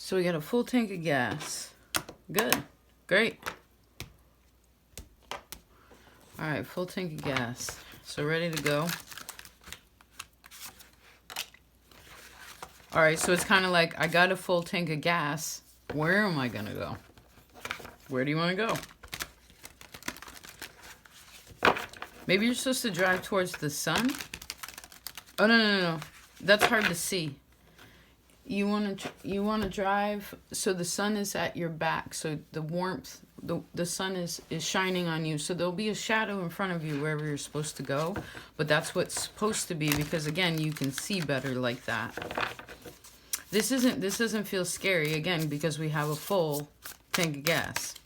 So we got a full tank of gas. Good. Great. All right, full tank of gas. So ready to go. All right, so it's kind of like I got a full tank of gas. Where am I going to go? Where do you want to go? Maybe you're supposed to drive towards the sun? Oh, no. That's hard to see. You want to drive so the sun is at your back, so the warmth, the sun is shining on you, so there'll be a shadow in front of you wherever you're supposed to go, but that's what's supposed to be, because again, you can see better like that. This doesn't feel scary, again, because we have a full tank of gas.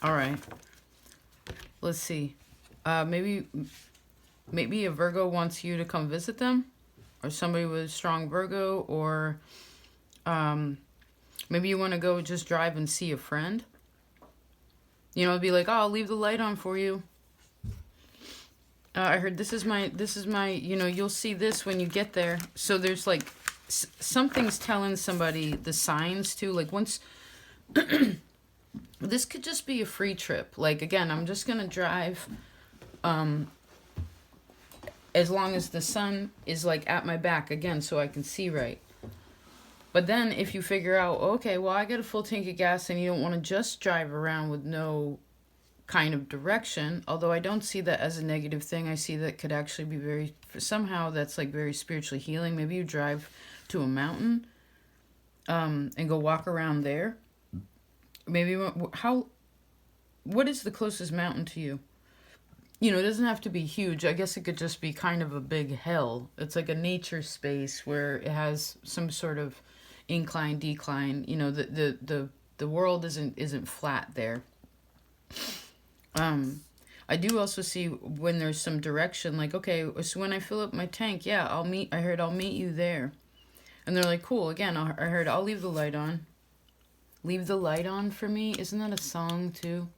All right, let's see. Maybe a Virgo wants you to come visit them, or somebody with strong Virgo, or maybe you want to go just drive and see a friend. You know, be like, oh, I'll leave the light on for you. I heard this is my, you know, you'll see this when you get there. So there's like, something's telling somebody the signs too. Like once, this could just be a free trip. Like, again, I'm just going to drive, as long as the sun is like at my back, again, so I can see right. But then if you figure out, okay, well, I got a full tank of gas and you don't want to just drive around with no kind of direction, although I don't see that as a negative thing. I see that could actually be very, somehow that's like very spiritually healing. Maybe you drive to a mountain and go walk around there. Maybe, what is the closest mountain to you? You know, it doesn't have to be huge. I guess it could just be kind of a big hill. It's like a nature space where it has some sort of incline, decline. You know, the world isn't flat there. I do also see when there's some direction, like, okay, so when I fill up my tank, yeah, I'll meet you there. And they're like, cool. Again, I heard I'll leave the light on. Leave the light on for me. Isn't that a song too?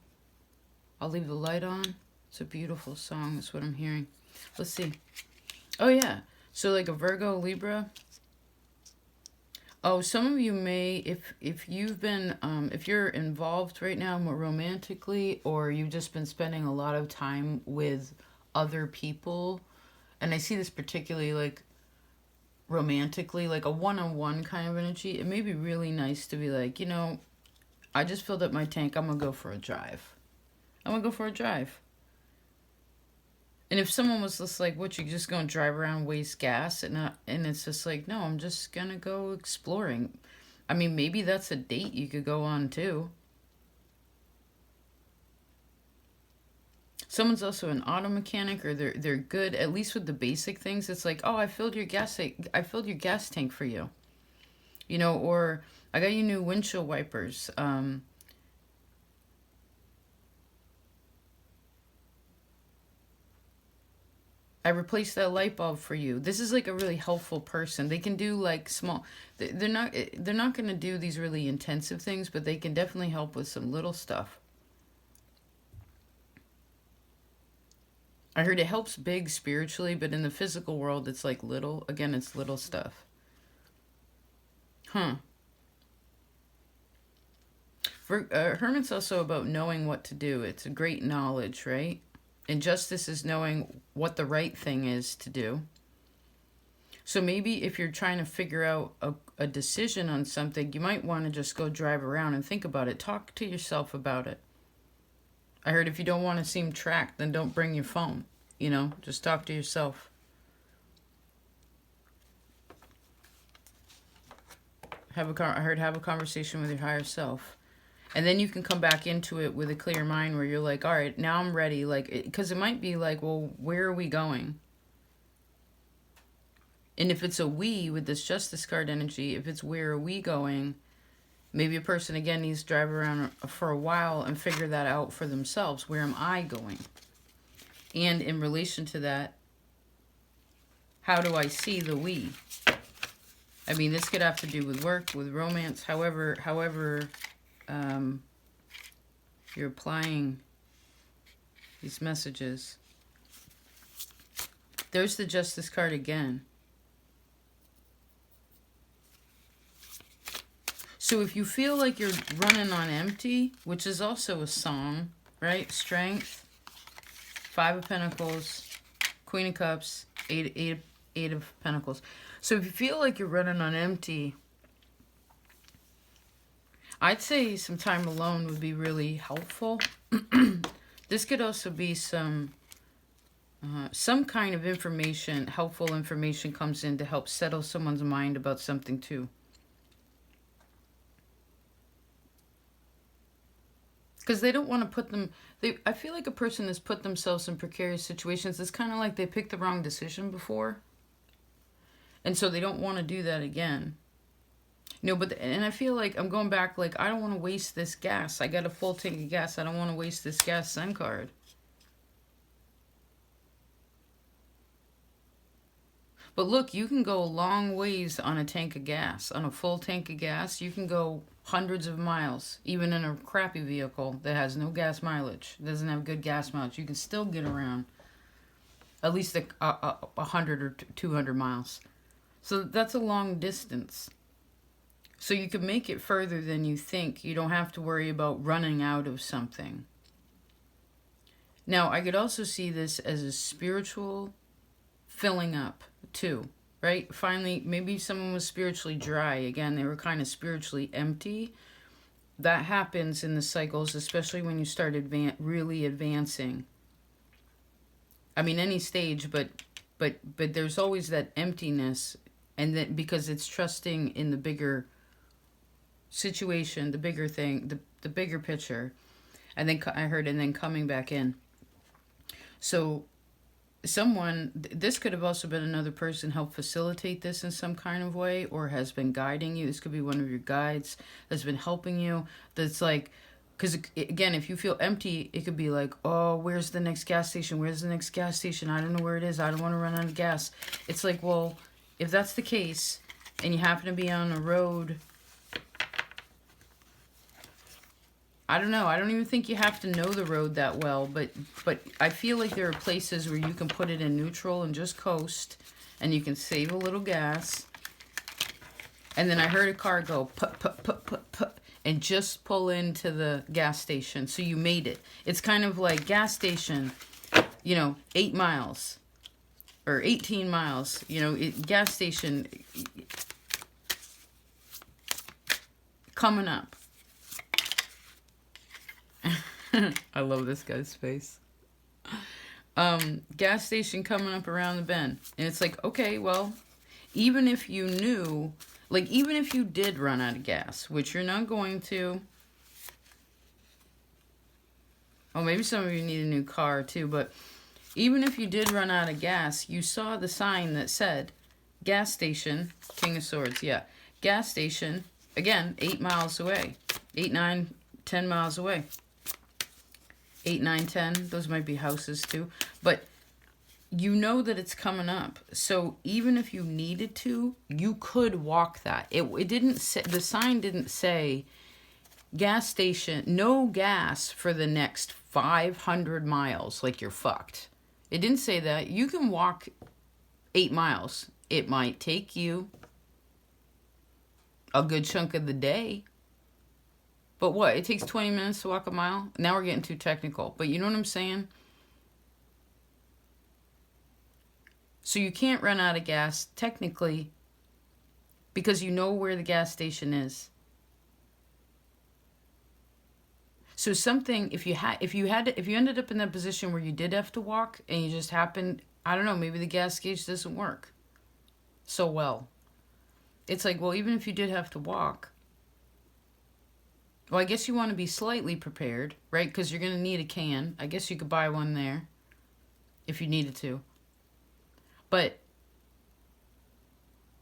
I'll leave the light on. It's a beautiful song. That's what I'm hearing. Let's see. Oh, yeah. So like a Virgo, Libra. Oh, some of you may, if you've been, if you're involved right now more romantically, or you've just been spending a lot of time with other people, and I see this particularly like romantically, like a one-on-one kind of energy, it may be really nice to be like, you know, I just filled up my tank. I'm going to go for a drive. And if someone was just like, what, you just going to drive around, waste gas? And it's just like, no, I'm just going to go exploring. I mean, maybe that's a date you could go on too. Someone's also an auto mechanic, or they're good, at least with the basic things. It's like, oh, I filled your gas tank for you. You know, or I got you new windshield wipers. I replaced that light bulb for you. This is like a really helpful person. They can do like small, they're not going to do these really intensive things, but they can definitely help with some little stuff. I heard it helps big spiritually, but in the physical world, it's like little. Again, it's little stuff. Huh. Hermit's also about knowing what to do. It's a great knowledge, right? And justice is knowing what the right thing is to do. So maybe if you're trying to figure out a decision on something, you might want to just go drive around and think about it. Talk to yourself about it. I heard if you don't want to seem tracked, then don't bring your phone. You know, just talk to yourself. Have a conversation with your higher self. And then you can come back into it with a clear mind where you're like, all right, now I'm ready. Like, because it might be like, well, where are we going? And if it's a we with this justice card energy, if it's where are we going, maybe a person, again, needs to drive around for a while and figure that out for themselves. Where am I going? And in relation to that, how do I see the we? I mean, this could have to do with work, with romance, however, you're applying these messages. There's the Justice card again. So if you feel like you're running on empty, which is also a song, right? Strength, Five of Pentacles, Queen of Cups, Eight of Pentacles. So if you feel like you're running on empty, I'd say some time alone would be really helpful. This could also be some kind of information, helpful information comes in to help settle someone's mind about something too. Because they don't want to put them... I feel like a person has put themselves in precarious situations. It's kind of like they picked the wrong decision before. And so they don't want to do that again. No, and I feel like I'm going back, like, I don't want to waste this gas. I got a full tank of gas. I don't want to waste this gas. Sun card. But look, you can go a long ways on a tank of gas. On a full tank of gas, you can go hundreds of miles. Even in a crappy vehicle that has no gas mileage, doesn't have good gas mileage, you can still get around at least 100 or 200 miles. So that's a long distance. So you can make it further than you think. You don't have to worry about running out of something. Now, I could also see this as a spiritual filling up too, right? Finally, maybe someone was spiritually dry. Again, they were kind of spiritually empty. That happens in the cycles, especially when you start really advancing. I mean, any stage, but there's always that emptiness, and that because it's trusting in the bigger situation, the bigger thing, the bigger picture. And then I heard, and then coming back in. So this could have also been another person help facilitate this in some kind of way, or has been guiding you. This could be one of your guides that's been helping you. That's like, because again, if you feel empty, it could be like, oh, where's the next gas station? Where's the next gas station? I don't know where it is. I don't want to run out of gas. It's like, well, if that's the case, and you happen to be on a road, I don't know. I don't even think you have to know the road that well, but I feel like there are places where you can put it in neutral and just coast, and you can save a little gas. And then I heard a car go put, and just pull into the gas station. So you made it. It's kind of like gas station, 8 miles or 18 miles, gas station coming up. I love this guy's face. Gas station coming up around the bend. And it's like, okay, well, even if you knew, like, even if you did run out of gas, which you're not going to. Oh, maybe some of you need a new car too, but even if you did run out of gas, you saw the sign that said gas station, King of Swords, yeah. Gas station, again, 8 miles away. 8, 9, 10 miles away. 8, 9, 10, those might be houses too. But you know that it's coming up. So even if you needed to, you could walk that. It didn't say, the sign didn't say gas station, no gas for the next 500 miles, like you're fucked. It didn't say that. You can walk 8 miles. It might take you a good chunk of the day. But what? It takes 20 minutes to walk a mile? Now we're getting too technical. But you know what I'm saying? So you can't run out of gas, technically, because you know where the gas station is. So something, if you ended up in that position where you did have to walk, and you just happened, I don't know, maybe the gas gauge doesn't work so well. It's like, well, even if you did have to walk, well, I guess you want to be slightly prepared, right? Because you're going to need a can. I guess you could buy one there if you needed to. But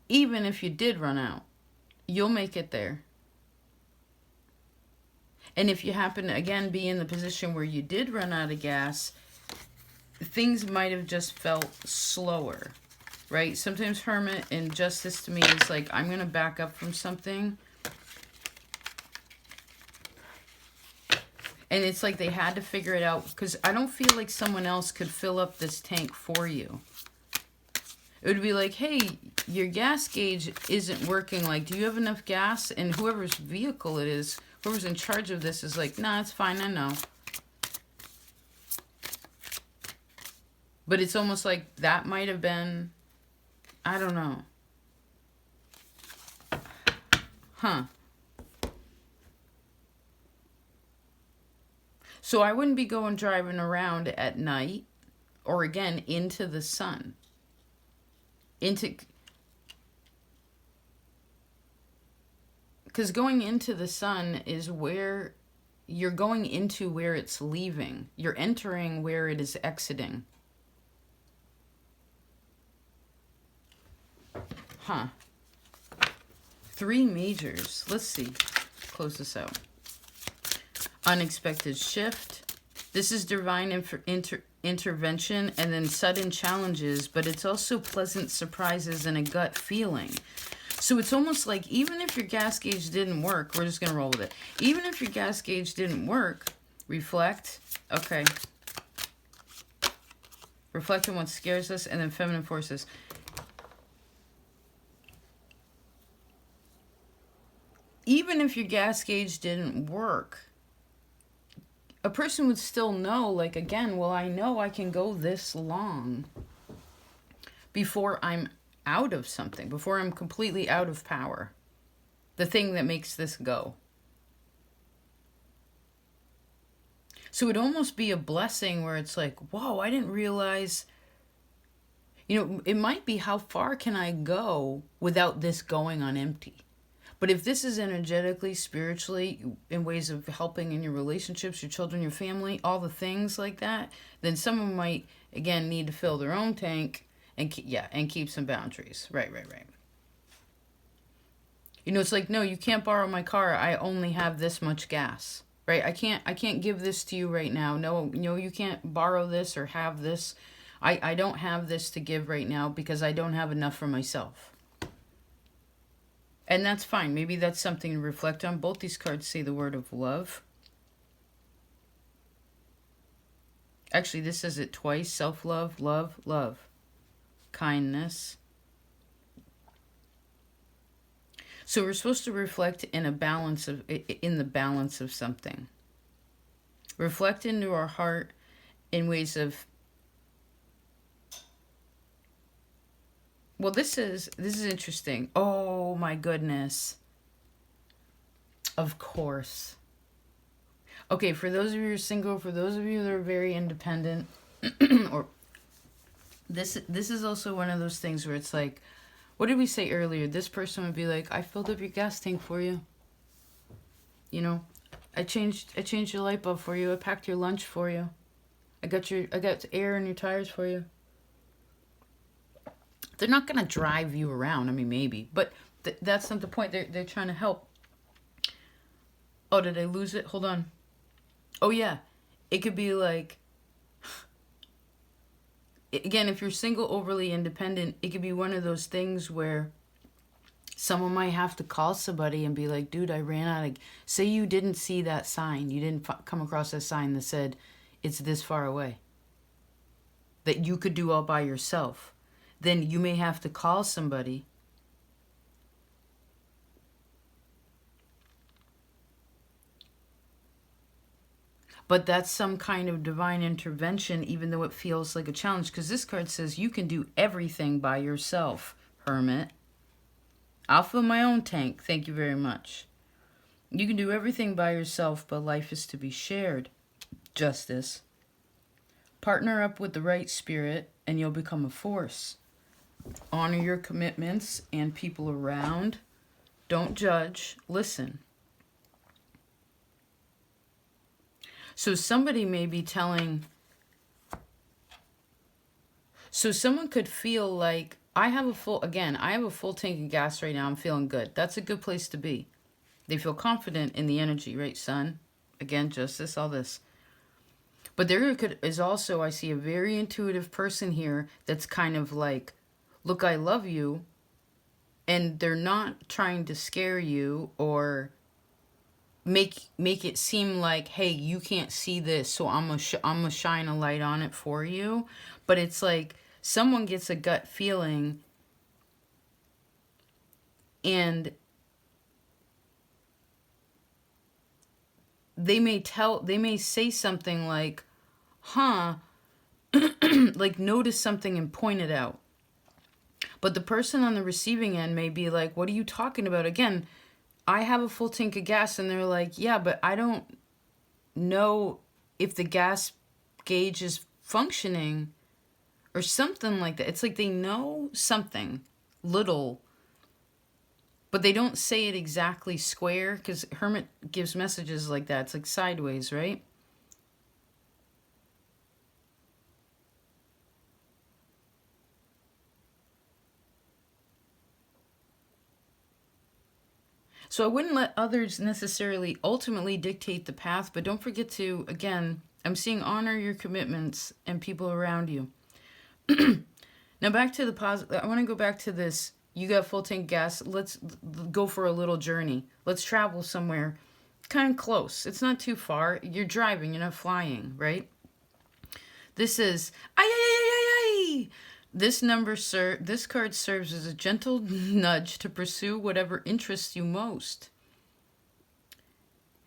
even if you did run out, you'll make it there. And if you happen to, again, be in the position where you did run out of gas, things might have just felt slower, right? Sometimes Hermit and Justice to me is like, I'm going to back up from something. And it's like they had to figure it out, because I don't feel like someone else could fill up this tank for you. It would be like, hey, your gas gauge isn't working. Like, do you have enough gas? And whoever's vehicle it is, whoever's in charge of this is like, nah, it's fine, I know. But it's almost like that might have been, I don't know. Huh. So I wouldn't be going driving around at night or again into the sun. Because going into the sun is where you're going into where it's leaving. You're entering where it is exiting. Huh. 3 majors. Let's see. Close this out. Unexpected shift. This is divine intervention and then sudden challenges, but it's also pleasant surprises and a gut feeling. So it's almost like even if your gas gauge didn't work, we're just going to roll with it. Even if your gas gauge didn't work, reflect. Okay. Reflect on what scares us, and then feminine forces. Even if your gas gauge didn't work, a person would still know, like, again, well, I know I can go this long before I'm out of something, before I'm completely out of power. The thing that makes this go. So it'd almost be a blessing where it's like, whoa, I didn't realize, you know, it might be how far can I go without this going on empty? But if this is energetically, spiritually, in ways of helping in your relationships, your children, your family, all the things like that, then someone might, again, need to fill their own tank and keep some boundaries. Right. You know, it's like, no, you can't borrow my car. I only have this much gas. Right? I can't give this to you right now. No, you can't borrow this or have this. I don't have this to give right now because I don't have enough for myself. And that's fine. Maybe that's something to reflect on. Both these cards say the word of love. Actually, this says it twice. Self-love, love. Kindness. So we're supposed to reflect in the balance of something. Reflect into our heart in ways of, well, this is interesting. Oh my goodness. Of course. Okay, for those of you who are single, for those of you that are very independent, or this is also one of those things where it's like, what did we say earlier? This person would be like, I filled up your gas tank for you. You know, I changed your light bulb for you. I packed your lunch for you. I got air in your tires for you. They're not going to drive you around. I mean, maybe. But that's not the point. They're trying to help. Oh, did I lose it? Hold on. Oh, yeah. It could be like, again, if you're single, overly independent, it could be one of those things where someone might have to call somebody and be like, dude, I ran out of... Say you didn't see that sign. You didn't come across a sign that said, it's this far away. That you could do all by yourself. Then you may have to call somebody. But that's some kind of divine intervention, even though it feels like a challenge. Because this card says you can do everything by yourself, Hermit. I'll fill my own tank. Thank you very much. You can do everything by yourself, but life is to be shared. Justice. Partner up with the right spirit, and you'll become a force. Honor your commitments and people around. Don't judge. Listen. So somebody may be telling... So someone could feel like, I have a full tank of gas right now. I'm feeling good. That's a good place to be. They feel confident in the energy, right, Sun? Again, justice, all this. But there is also, I see a very intuitive person here that's kind of like, look, I love you. And they're not trying to scare you or make it seem like, hey, you can't see this, so I'm gonna shine a light on it for you. But it's like, someone gets a gut feeling and they may say something like, huh, like notice something and point it out. But the person on the receiving end may be like, what are you talking about? Again, I have a full tank of gas, and they're like, yeah, but I don't know if the gas gauge is functioning or something like that. It's like they know something little, but they don't say it exactly square, because Hermit gives messages like that. It's like sideways, right? So I wouldn't let others necessarily ultimately dictate the path, but don't forget to, again, I'm seeing honor your commitments and people around you. Now back to the positive. I want to go back to this. You got full tank gas. Let's go for a little journey. Let's travel somewhere kind of close. It's not too far. You're driving, you're not flying, right? This is ay ay ay ay ay. This card serves as a gentle nudge to pursue whatever interests you most.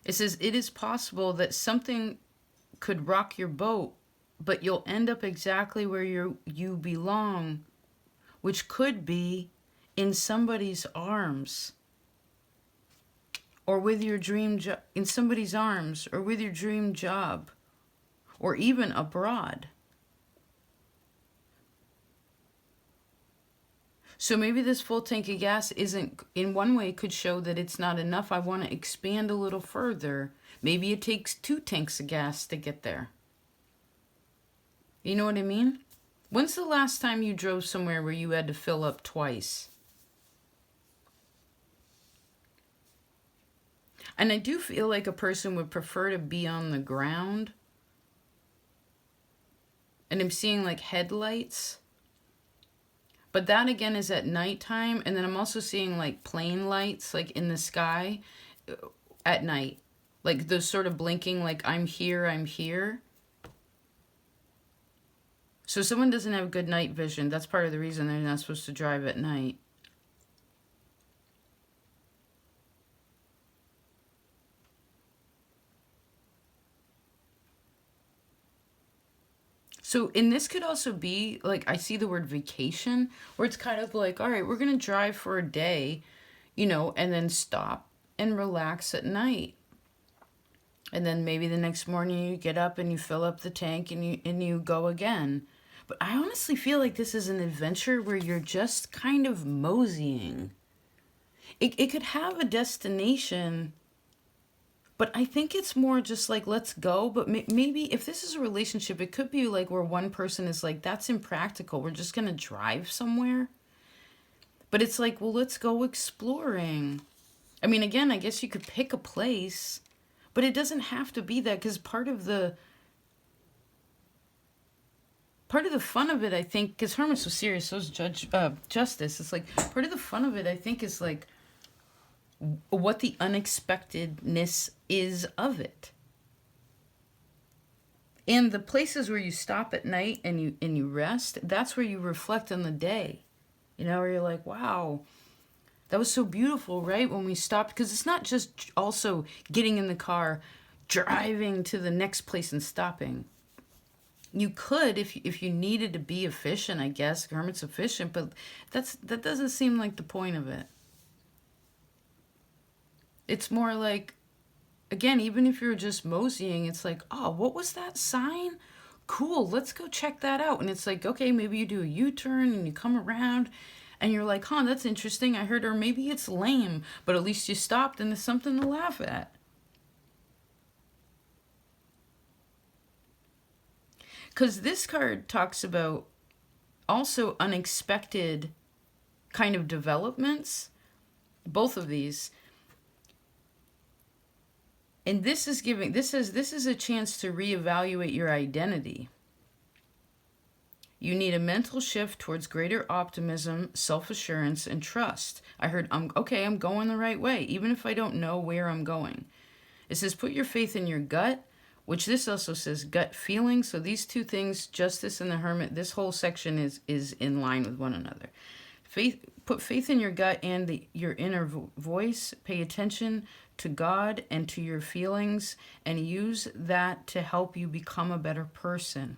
It says it is possible that something could rock your boat, but you'll end up exactly where you belong, which could be in somebody's arms, or with your dream job, in somebody's arms, or with your dream job, or even abroad. So maybe this full tank of gas isn't, in one way, could show that it's not enough. I want to expand a little further. Maybe it takes 2 tanks of gas to get there. You know what I mean? When's the last time you drove somewhere where you had to fill up twice? And I do feel like a person would prefer to be on the ground. And I'm seeing like headlights. But that again is at nighttime. And then I'm also seeing like plane lights like in the sky at night. Like those sort of blinking like I'm here, I'm here. So someone doesn't have good night vision. That's part of the reason they're not supposed to drive at night. So, and this could also be like, I see the word vacation, where it's kind of like, all right, we're going to drive for a day, and then stop and relax at night. And then maybe the next morning you get up and you fill up the tank and you go again. But I honestly feel like this is an adventure where you're just kind of moseying. It could have a destination, but I think it's more just like, let's go. But maybe if this is a relationship, it could be like where one person is like, that's impractical. We're just going to drive somewhere. But it's like, well, let's go exploring. I mean, again, I guess you could pick a place, but it doesn't have to be that, because part of the fun of it, I think, because Hermit's so serious, so is Justice. It's like, part of the fun of it, I think, is like what the unexpectedness is of it. And the places where you stop at night and you rest, that's where you reflect on the day. Where you're like, wow, that was so beautiful, right? When we stopped, because it's not just also getting in the car, driving to the next place and stopping. You could, if you needed to be efficient, I guess. Hermit's efficient, but that doesn't seem like the point of it. It's more like, again, even if you're just moseying, it's like, oh, what was that sign? Cool, let's go check that out. And it's like, okay, maybe you do a U-turn and you come around and you're like, huh, that's interesting. I heard, or maybe it's lame, but at least you stopped and there's something to laugh at. Because this card talks about also unexpected kind of developments, both of these. And this is a chance to reevaluate your identity. You need a mental shift towards greater optimism, self-assurance, and trust. I heard, I'm going the right way, even if I don't know where I'm going. It says, put your faith in your gut. which this also says gut feeling. So these two things, Justice and the Hermit, this whole section is in line with one another. Faith, put faith in your gut and your inner voice. Pay attention to God and to your feelings, and use that to help you become a better person.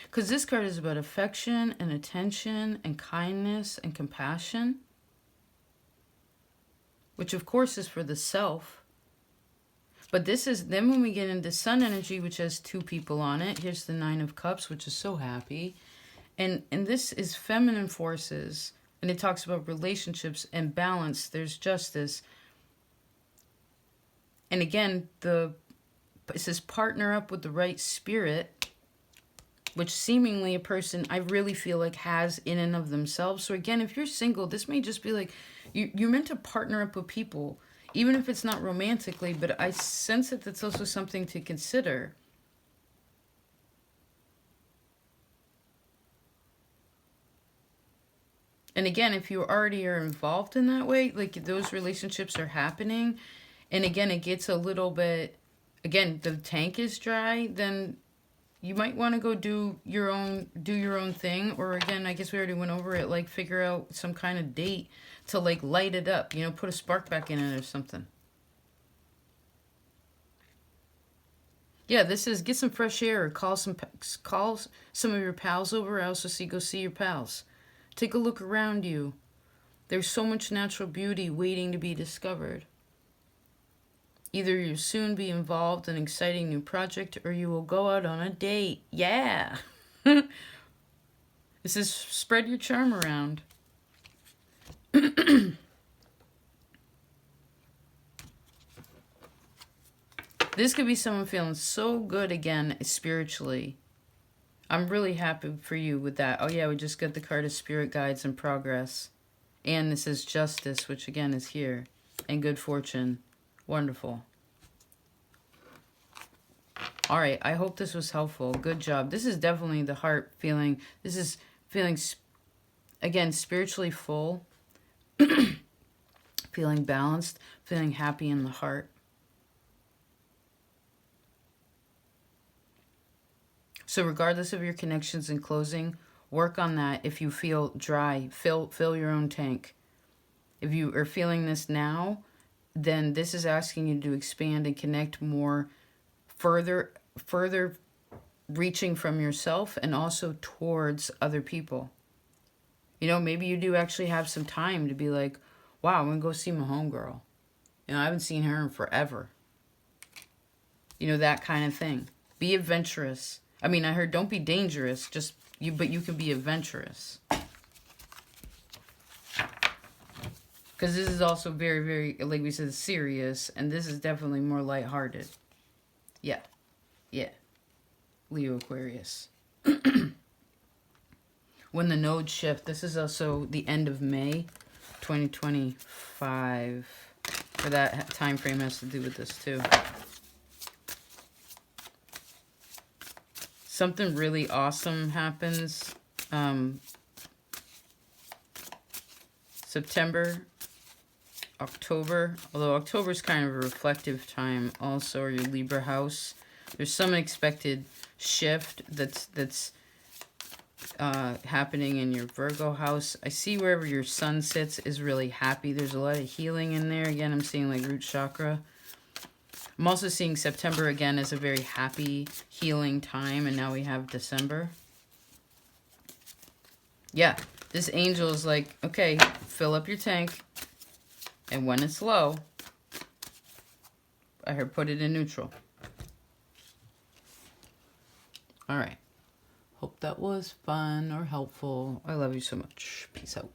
Because this card is about affection and attention and kindness and compassion, which of course is for the self. But this is, then when we get into Sun energy, which has two people on it, here's the Nine of Cups, which is so happy. And this is feminine forces, and it talks about relationships and balance. There's justice. And again, it says partner up with the right spirit, which seemingly a person I really feel like has in and of themselves. So again, if you're single, this may just be like, you're meant to partner up with people, even if it's not romantically, but I sense that that's also something to consider. And again, if you already are involved in that way, like those relationships are happening, and again, it gets a little bit, again, the tank is dry, then you might want to go do your own thing. Or again, I guess we already went over it, like figure out some kind of date to like light it up, you know, put a spark back in it or something. Yeah, this is get some fresh air, or call some of your pals over. I also see go see your pals. Take a look around you. There's so much natural beauty waiting to be discovered. Either you'll soon be involved in an exciting new project, or you will go out on a date. Yeah. This is spread your charm around. This could be someone feeling so good again spiritually. I'm really happy for you with that. Oh yeah, we just got the card of spirit guides and progress. And this is justice, which again is here. And good fortune. Wonderful. All right, I hope this was helpful. Good job. This is definitely the heart feeling. This is feeling, again, spiritually full. Feeling balanced. Feeling happy in the heart. So regardless of your connections in closing, work on that. If you feel dry, fill your own tank. If you are feeling this now, then this is asking you to expand and connect more, further reaching from yourself and also towards other people. You know, maybe you do actually have some time to be like, wow, I'm going to go see my homegirl. You know, I haven't seen her in forever. You know, that kind of thing. Be adventurous. I mean, I heard don't be dangerous, but you can be adventurous. Because this is also very, very, like we said, serious. And this is definitely more lighthearted. Yeah. Yeah. Leo Aquarius. When the nodes shift, this is also the end of May 2025. For that time frame has to do with this too. Something really awesome happens. September, October, although October is kind of a reflective time also, or your Libra house. There's some unexpected shift that's happening in your Virgo house. I see wherever your sun sits is really happy. There's a lot of healing in there. Again, I'm seeing like root chakra. I'm also seeing September again as a very happy, healing time, and now we have December. Yeah, this angel is like, okay, fill up your tank, and when it's low, I heard put it in neutral. All right. Hope that was fun or helpful. I love you so much. Peace out.